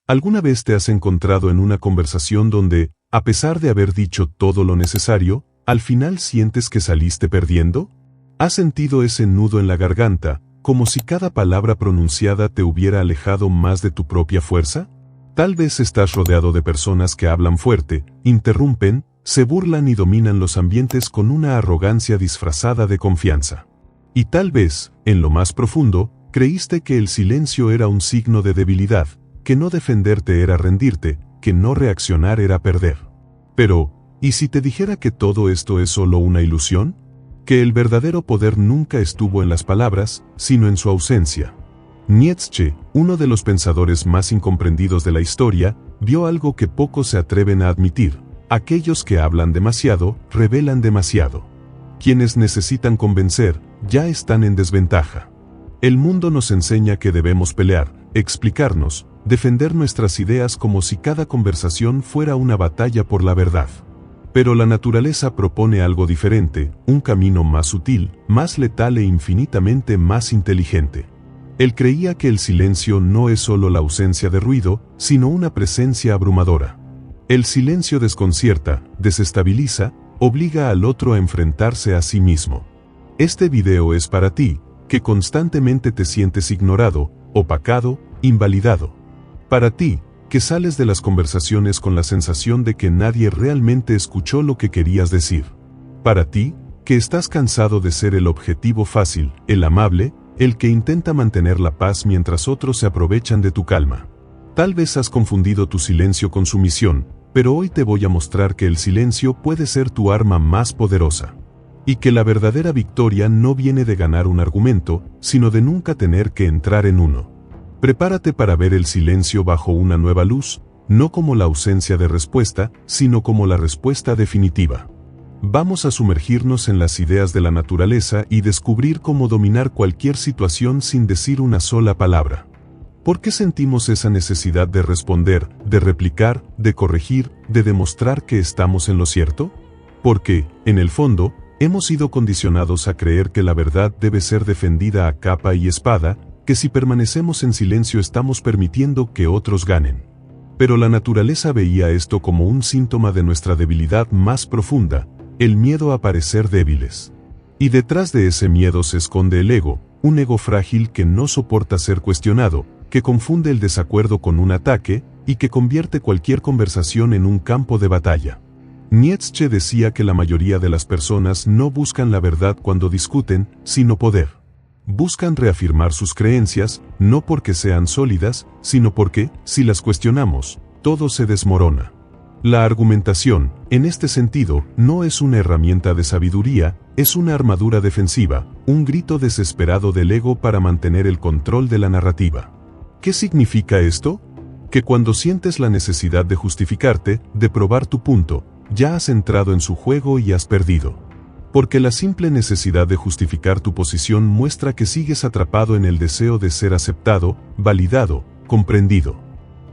¿Alguna vez te has encontrado en una conversación donde, a pesar de haber dicho todo lo necesario, al final sientes que saliste perdiendo? ¿Has sentido ese nudo en la garganta, como si cada palabra pronunciada te hubiera alejado más de tu propia fuerza? Tal vez estás rodeado de personas que hablan fuerte, interrumpen, se burlan y dominan los ambientes con una arrogancia disfrazada de confianza. Y tal vez, en lo más profundo, creíste que el silencio era un signo de debilidad, que no defenderte era rendirte, que no reaccionar era perder. Pero, ¿y si te dijera que todo esto es solo una ilusión? Que el verdadero poder nunca estuvo en las palabras, sino en su ausencia. Nietzsche, uno de los pensadores más incomprendidos de la historia, vio algo que pocos se atreven a admitir: aquellos que hablan demasiado, revelan demasiado. Quienes necesitan convencer, ya están en desventaja. El mundo nos enseña que debemos pelear, explicarnos, defender nuestras ideas como si cada conversación fuera una batalla por la verdad. Pero la naturaleza propone algo diferente, un camino más sutil, más letal e infinitamente más inteligente. Él creía que el silencio no es solo la ausencia de ruido, sino una presencia abrumadora. El silencio desconcierta, desestabiliza, obliga al otro a enfrentarse a sí mismo. Este video es para ti, que constantemente te sientes ignorado, opacado, invalidado. Para ti, que sales de las conversaciones con la sensación de que nadie realmente escuchó lo que querías decir. Para ti, que estás cansado de ser el objetivo fácil, el amable, el que intenta mantener la paz mientras otros se aprovechan de tu calma. Tal vez has confundido tu silencio con sumisión, pero hoy te voy a mostrar que el silencio puede ser tu arma más poderosa. Y que la verdadera victoria no viene de ganar un argumento, sino de nunca tener que entrar en uno. Prepárate para ver el silencio bajo una nueva luz, no como la ausencia de respuesta, sino como la respuesta definitiva. Vamos a sumergirnos en las ideas de la naturaleza y descubrir cómo dominar cualquier situación sin decir una sola palabra. ¿Por qué sentimos esa necesidad de responder, de replicar, de corregir, de demostrar que estamos en lo cierto? Porque, en el fondo, hemos sido condicionados a creer que la verdad debe ser defendida a capa y espada, que si permanecemos en silencio estamos permitiendo que otros ganen. Pero la naturaleza veía esto como un síntoma de nuestra debilidad más profunda, el miedo a parecer débiles. Y detrás de ese miedo se esconde el ego, un ego frágil que no soporta ser cuestionado, que confunde el desacuerdo con un ataque, y que convierte cualquier conversación en un campo de batalla. Nietzsche decía que la mayoría de las personas no buscan la verdad cuando discuten, sino poder. Buscan reafirmar sus creencias, no porque sean sólidas, sino porque, si las cuestionamos, todo se desmorona. La argumentación, en este sentido, no es una herramienta de sabiduría, es una armadura defensiva, un grito desesperado del ego para mantener el control de la narrativa. ¿Qué significa esto? Que cuando sientes la necesidad de justificarte, de probar tu punto, ya has entrado en su juego y has perdido. Porque la simple necesidad de justificar tu posición muestra que sigues atrapado en el deseo de ser aceptado, validado, comprendido.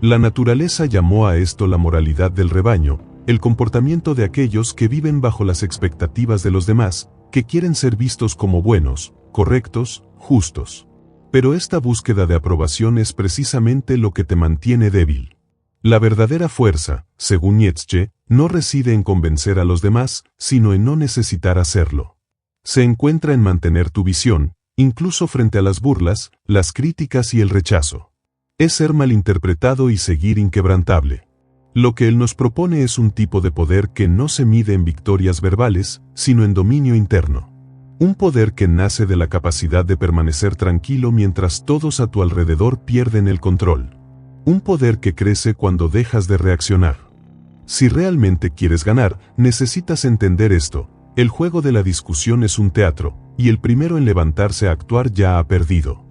La naturaleza llamó a esto la moralidad del rebaño, el comportamiento de aquellos que viven bajo las expectativas de los demás, que quieren ser vistos como buenos, correctos, justos. Pero esta búsqueda de aprobación es precisamente lo que te mantiene débil. La verdadera fuerza, según Nietzsche, no reside en convencer a los demás, sino en no necesitar hacerlo. Se encuentra en mantener tu visión, incluso frente a las burlas, las críticas y el rechazo. Es ser malinterpretado y seguir inquebrantable. Lo que él nos propone es un tipo de poder que no se mide en victorias verbales, sino en dominio interno. Un poder que nace de la capacidad de permanecer tranquilo mientras todos a tu alrededor pierden el control. Un poder que crece cuando dejas de reaccionar. Si realmente quieres ganar, necesitas entender esto: el juego de la discusión es un teatro, y el primero en levantarse a actuar ya ha perdido.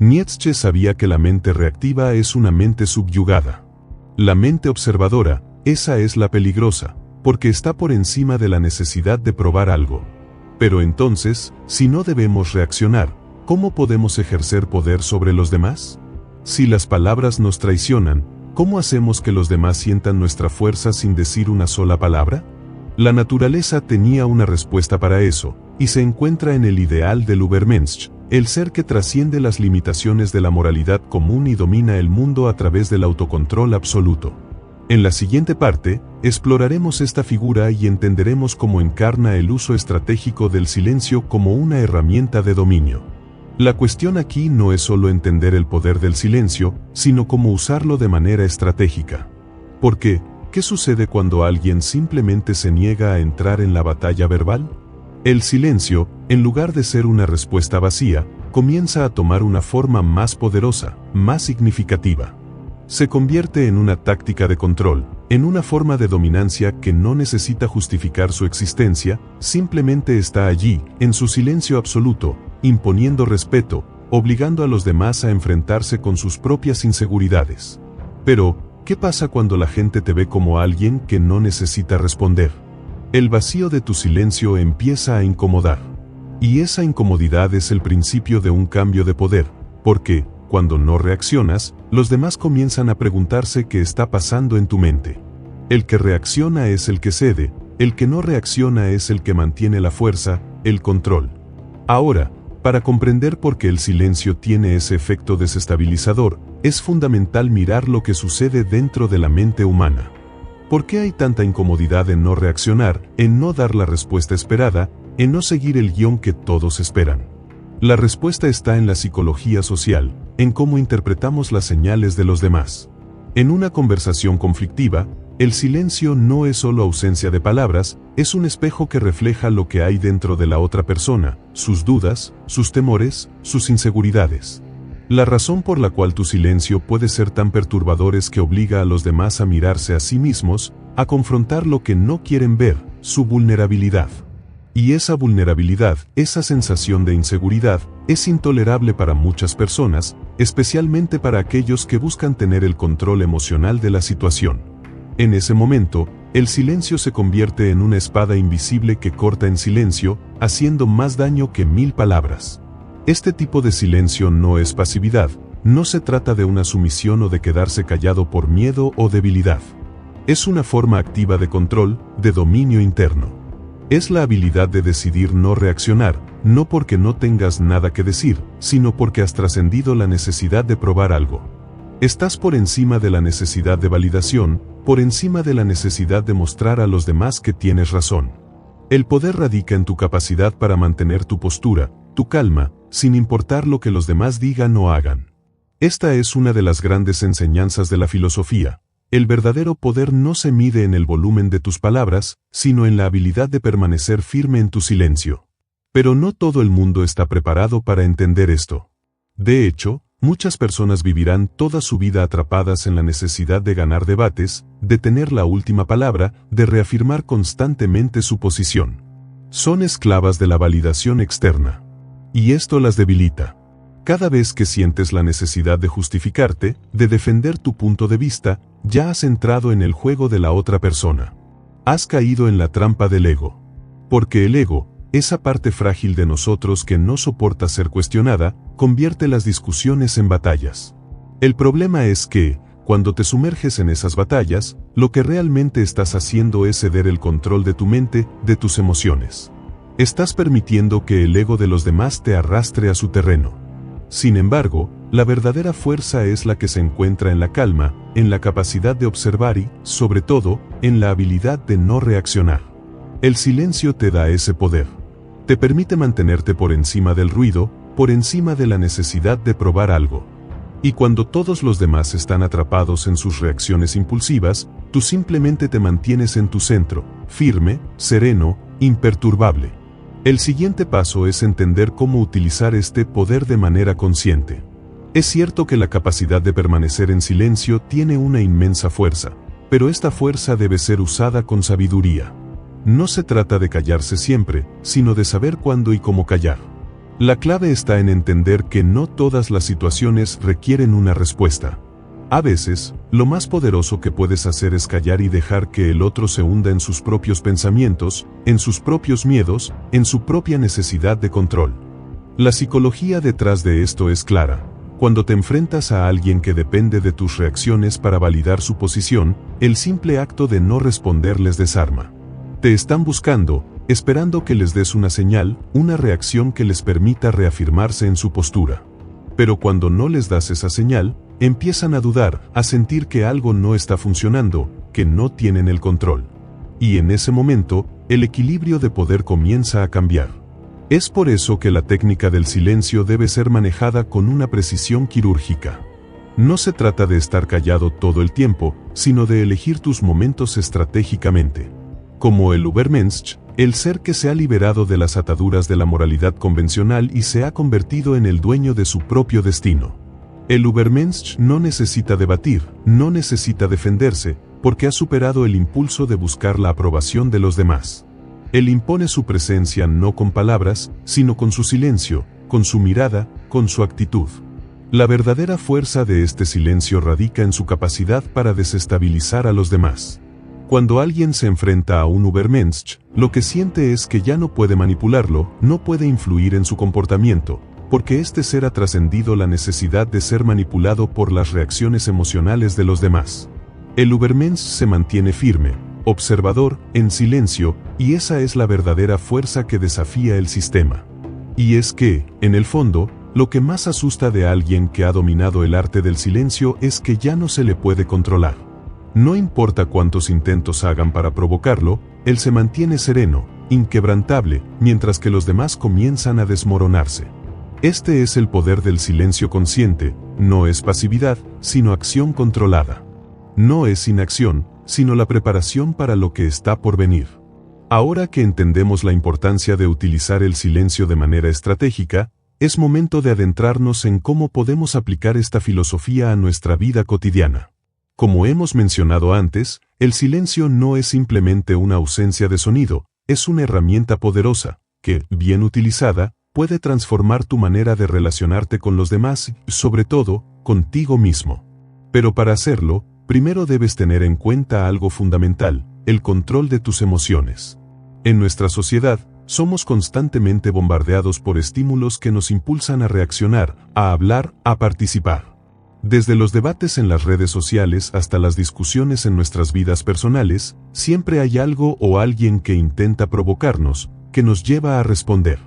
Nietzsche sabía que la mente reactiva es una mente subyugada. La mente observadora, esa es la peligrosa, porque está por encima de la necesidad de probar algo. Pero entonces, si no debemos reaccionar, ¿cómo podemos ejercer poder sobre los demás? Si las palabras nos traicionan, ¿cómo hacemos que los demás sientan nuestra fuerza sin decir una sola palabra? La naturaleza tenía una respuesta para eso, y se encuentra en el ideal del Übermensch, el ser que trasciende las limitaciones de la moralidad común y domina el mundo a través del autocontrol absoluto. En la siguiente parte, exploraremos esta figura y entenderemos cómo encarna el uso estratégico del silencio como una herramienta de dominio. La cuestión aquí no es solo entender el poder del silencio, sino cómo usarlo de manera estratégica. Porque, ¿qué sucede cuando alguien simplemente se niega a entrar en la batalla verbal? El silencio, en lugar de ser una respuesta vacía, comienza a tomar una forma más poderosa, más significativa. Se convierte en una táctica de control, en una forma de dominancia que no necesita justificar su existencia, simplemente está allí, en su silencio absoluto, imponiendo respeto, obligando a los demás a enfrentarse con sus propias inseguridades. Pero, ¿qué pasa cuando la gente te ve como alguien que no necesita responder? El vacío de tu silencio empieza a incomodar. Y esa incomodidad es el principio de un cambio de poder, porque, cuando no reaccionas, los demás comienzan a preguntarse qué está pasando en tu mente. El que reacciona es el que cede, el que no reacciona es el que mantiene la fuerza, el control. Ahora, para comprender por qué el silencio tiene ese efecto desestabilizador, es fundamental mirar lo que sucede dentro de la mente humana. ¿Por qué hay tanta incomodidad en no reaccionar, en no dar la respuesta esperada, en no seguir el guión que todos esperan? La respuesta está en la psicología social, en cómo interpretamos las señales de los demás. En una conversación conflictiva, el silencio no es solo ausencia de palabras, es un espejo que refleja lo que hay dentro de la otra persona, sus dudas, sus temores, sus inseguridades. La razón por la cual tu silencio puede ser tan perturbador es que obliga a los demás a mirarse a sí mismos, a confrontar lo que no quieren ver, su vulnerabilidad. Y esa vulnerabilidad, esa sensación de inseguridad, es intolerable para muchas personas, especialmente para aquellos que buscan tener el control emocional de la situación. En ese momento, el silencio se convierte en una espada invisible que corta en silencio, haciendo más daño que 1000 palabras. Este tipo de silencio no es pasividad, no se trata de una sumisión o de quedarse callado por miedo o debilidad. Es una forma activa de control, de dominio interno. Es la habilidad de decidir no reaccionar, no porque no tengas nada que decir, sino porque has trascendido la necesidad de probar algo. Estás por encima de la necesidad de validación, por encima de la necesidad de mostrar a los demás que tienes razón. El poder radica en tu capacidad para mantener tu postura, tu calma, sin importar lo que los demás digan o hagan. Esta es una de las grandes enseñanzas de la filosofía. El verdadero poder no se mide en el volumen de tus palabras, sino en la habilidad de permanecer firme en tu silencio. Pero no todo el mundo está preparado para entender esto. De hecho, muchas personas vivirán toda su vida atrapadas en la necesidad de ganar debates, de tener la última palabra, de reafirmar constantemente su posición. Son esclavas de la validación externa. Y esto las debilita. Cada vez que sientes la necesidad de justificarte, de defender tu punto de vista, ya has entrado en el juego de la otra persona. Has caído en la trampa del ego. Porque el ego, esa parte frágil de nosotros que no soporta ser cuestionada, convierte las discusiones en batallas. El problema es que, cuando te sumerges en esas batallas, lo que realmente estás haciendo es ceder el control de tu mente, de tus emociones. Estás permitiendo que el ego de los demás te arrastre a su terreno. Sin embargo, la verdadera fuerza es la que se encuentra en la calma, en la capacidad de observar y, sobre todo, en la habilidad de no reaccionar. El silencio te da ese poder. Te permite mantenerte por encima del ruido, por encima de la necesidad de probar algo. Y cuando todos los demás están atrapados en sus reacciones impulsivas, tú simplemente te mantienes en tu centro, firme, sereno, imperturbable. El siguiente paso es entender cómo utilizar este poder de manera consciente. Es cierto que la capacidad de permanecer en silencio tiene una inmensa fuerza, pero esta fuerza debe ser usada con sabiduría. No se trata de callarse siempre, sino de saber cuándo y cómo callar. La clave está en entender que no todas las situaciones requieren una respuesta. A veces, lo más poderoso que puedes hacer es callar y dejar que el otro se hunda en sus propios pensamientos, en sus propios miedos, en su propia necesidad de control. La psicología detrás de esto es clara. Cuando te enfrentas a alguien que depende de tus reacciones para validar su posición, el simple acto de no responder les desarma. Te están buscando, esperando que les des una señal, una reacción que les permita reafirmarse en su postura. Pero cuando no les das esa señal, empiezan a dudar, a sentir que algo no está funcionando, que no tienen el control. Y en ese momento, el equilibrio de poder comienza a cambiar. Es por eso que la técnica del silencio debe ser manejada con una precisión quirúrgica. No se trata de estar callado todo el tiempo, sino de elegir tus momentos estratégicamente. Como el Übermensch, el ser que se ha liberado de las ataduras de la moralidad convencional y se ha convertido en el dueño de su propio destino. El Übermensch no necesita debatir, no necesita defenderse, porque ha superado el impulso de buscar la aprobación de los demás. Él impone su presencia no con palabras, sino con su silencio, con su mirada, con su actitud. La verdadera fuerza de este silencio radica en su capacidad para desestabilizar a los demás. Cuando alguien se enfrenta a un Übermensch, lo que siente es que ya no puede manipularlo, no puede influir en su comportamiento, porque este ser ha trascendido la necesidad de ser manipulado por las reacciones emocionales de los demás. El Übermensch se mantiene firme, observador, en silencio, y esa es la verdadera fuerza que desafía el sistema. Y es que, en el fondo, lo que más asusta de alguien que ha dominado el arte del silencio es que ya no se le puede controlar. No importa cuántos intentos hagan para provocarlo, él se mantiene sereno, inquebrantable, mientras que los demás comienzan a desmoronarse. Este es el poder del silencio consciente, no es pasividad, sino acción controlada. No es inacción, sino la preparación para lo que está por venir. Ahora que entendemos la importancia de utilizar el silencio de manera estratégica, es momento de adentrarnos en cómo podemos aplicar esta filosofía a nuestra vida cotidiana. Como hemos mencionado antes, el silencio no es simplemente una ausencia de sonido, es una herramienta poderosa, que, bien utilizada, puede transformar tu manera de relacionarte con los demás y, sobre todo, contigo mismo. Pero para hacerlo, primero debes tener en cuenta algo fundamental, el control de tus emociones. En nuestra sociedad, somos constantemente bombardeados por estímulos que nos impulsan a reaccionar, a hablar, a participar. Desde los debates en las redes sociales hasta las discusiones en nuestras vidas personales, siempre hay algo o alguien que intenta provocarnos, que nos lleva a responder.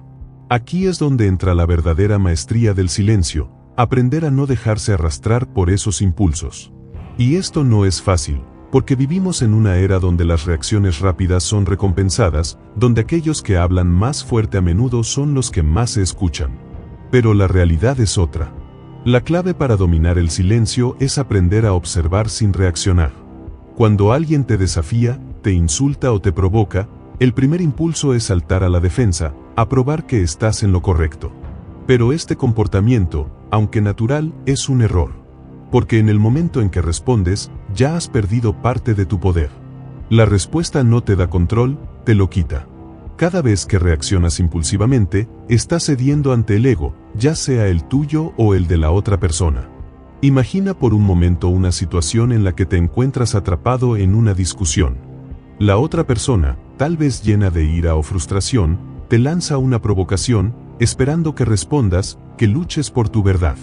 Aquí es donde entra la verdadera maestría del silencio, aprender a no dejarse arrastrar por esos impulsos. Y esto no es fácil, porque vivimos en una era donde las reacciones rápidas son recompensadas, donde aquellos que hablan más fuerte a menudo son los que más se escuchan. Pero la realidad es otra. La clave para dominar el silencio es aprender a observar sin reaccionar. Cuando alguien te desafía, te insulta o te provoca, el primer impulso es saltar a la defensa, a probar que estás en lo correcto. Pero este comportamiento, aunque natural, es un error. Porque en el momento en que respondes, ya has perdido parte de tu poder. La respuesta no te da control, te lo quita. Cada vez que reaccionas impulsivamente, estás cediendo ante el ego, ya sea el tuyo o el de la otra persona. Imagina por un momento una situación en la que te encuentras atrapado en una discusión. La otra persona, tal vez llena de ira o frustración, te lanza una provocación, esperando que respondas, que luches por tu verdad.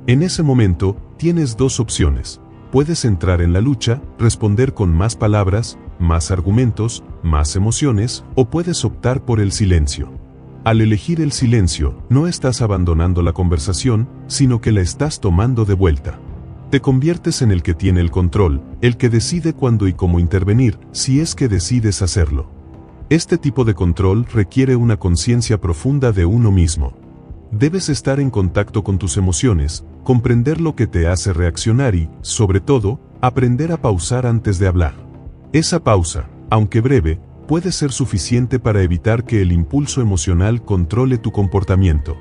En ese momento, tienes dos opciones. Puedes entrar en la lucha, responder con más palabras, más argumentos, más emociones, o puedes optar por el silencio. Al elegir el silencio, no estás abandonando la conversación, sino que la estás tomando de vuelta. Te conviertes en el que tiene el control, el que decide cuándo y cómo intervenir, si es que decides hacerlo. Este tipo de control requiere una conciencia profunda de uno mismo. Debes estar en contacto con tus emociones, comprender lo que te hace reaccionar y, sobre todo, aprender a pausar antes de hablar. Esa pausa, aunque breve, puede ser suficiente para evitar que el impulso emocional controle tu comportamiento.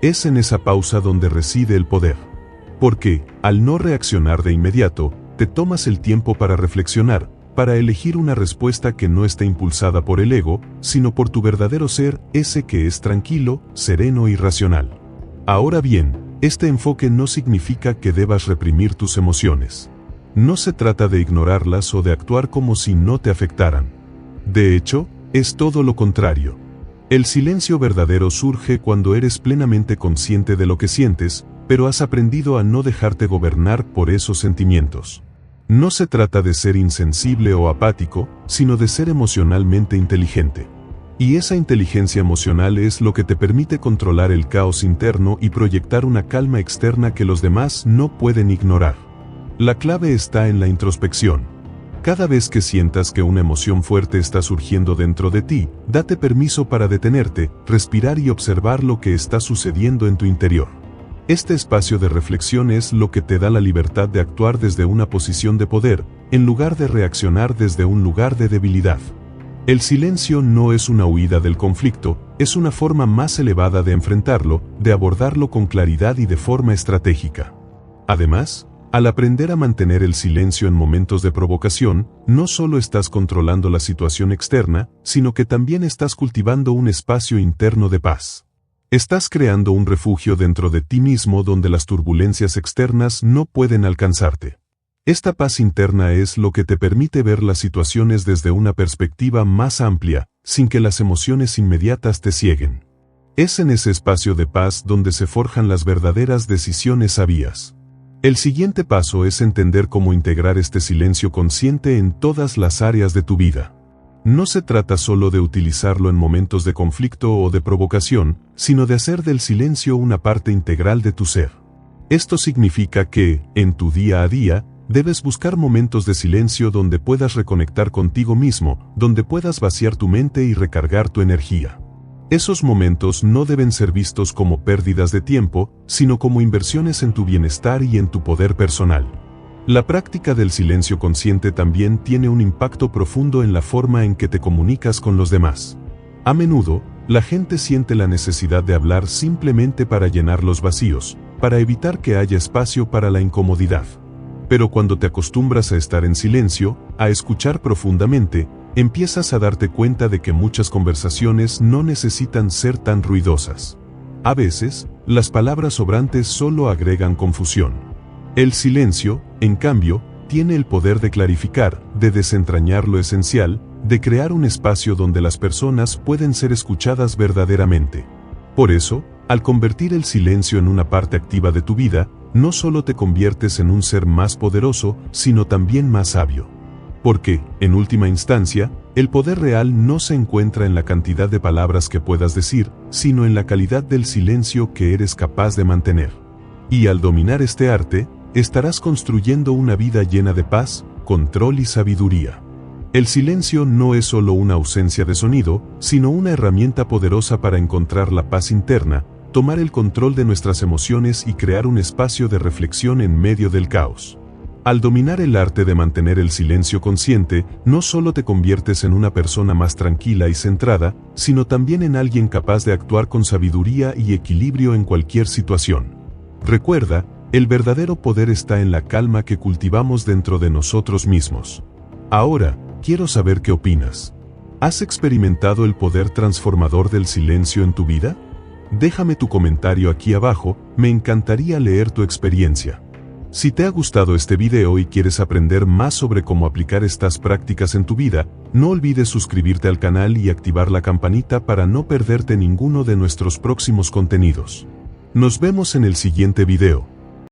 Es en esa pausa donde reside el poder. Porque, al no reaccionar de inmediato, te tomas el tiempo para reflexionar, para elegir una respuesta que no esté impulsada por el ego, sino por tu verdadero ser, ese que es tranquilo, sereno y racional. Ahora bien, este enfoque no significa que debas reprimir tus emociones. No se trata de ignorarlas o de actuar como si no te afectaran. De hecho, es todo lo contrario. El silencio verdadero surge cuando eres plenamente consciente de lo que sientes, pero has aprendido a no dejarte gobernar por esos sentimientos. No se trata de ser insensible o apático, sino de ser emocionalmente inteligente. Y esa inteligencia emocional es lo que te permite controlar el caos interno y proyectar una calma externa que los demás no pueden ignorar. La clave está en la introspección. Cada vez que sientas que una emoción fuerte está surgiendo dentro de ti, date permiso para detenerte, respirar y observar lo que está sucediendo en tu interior. Este espacio de reflexión es lo que te da la libertad de actuar desde una posición de poder, en lugar de reaccionar desde un lugar de debilidad. El silencio no es una huida del conflicto, es una forma más elevada de enfrentarlo, de abordarlo con claridad y de forma estratégica. Además, al aprender a mantener el silencio en momentos de provocación, no solo estás controlando la situación externa, sino que también estás cultivando un espacio interno de paz. Estás creando un refugio dentro de ti mismo donde las turbulencias externas no pueden alcanzarte. Esta paz interna es lo que te permite ver las situaciones desde una perspectiva más amplia, sin que las emociones inmediatas te cieguen. Es en ese espacio de paz donde se forjan las verdaderas decisiones sabias. El siguiente paso es entender cómo integrar este silencio consciente en todas las áreas de tu vida. No se trata solo de utilizarlo en momentos de conflicto o de provocación, sino de hacer del silencio una parte integral de tu ser. Esto significa que, en tu día a día, debes buscar momentos de silencio donde puedas reconectar contigo mismo, donde puedas vaciar tu mente y recargar tu energía. Esos momentos no deben ser vistos como pérdidas de tiempo, sino como inversiones en tu bienestar y en tu poder personal. La práctica del silencio consciente también tiene un impacto profundo en la forma en que te comunicas con los demás. A menudo, la gente siente la necesidad de hablar simplemente para llenar los vacíos, para evitar que haya espacio para la incomodidad. Pero cuando te acostumbras a estar en silencio, a escuchar profundamente, empiezas a darte cuenta de que muchas conversaciones no necesitan ser tan ruidosas. A veces, las palabras sobrantes solo agregan confusión. El silencio, en cambio, tiene el poder de clarificar, de desentrañar lo esencial, de crear un espacio donde las personas pueden ser escuchadas verdaderamente. Por eso, al convertir el silencio en una parte activa de tu vida, no solo te conviertes en un ser más poderoso, sino también más sabio. Porque, en última instancia, el poder real no se encuentra en la cantidad de palabras que puedas decir, sino en la calidad del silencio que eres capaz de mantener. Y al dominar este arte, estarás construyendo una vida llena de paz, control y sabiduría. El silencio no es solo una ausencia de sonido, sino una herramienta poderosa para encontrar la paz interna, tomar el control de nuestras emociones y crear un espacio de reflexión en medio del caos. Al dominar el arte de mantener el silencio consciente, no solo te conviertes en una persona más tranquila y centrada, sino también en alguien capaz de actuar con sabiduría y equilibrio en cualquier situación. Recuerda, el verdadero poder está en la calma que cultivamos dentro de nosotros mismos. Ahora, quiero saber qué opinas. ¿Has experimentado el poder transformador del silencio en tu vida? Déjame tu comentario aquí abajo, me encantaría leer tu experiencia. Si te ha gustado este video y quieres aprender más sobre cómo aplicar estas prácticas en tu vida, no olvides suscribirte al canal y activar la campanita para no perderte ninguno de nuestros próximos contenidos. Nos vemos en el siguiente video.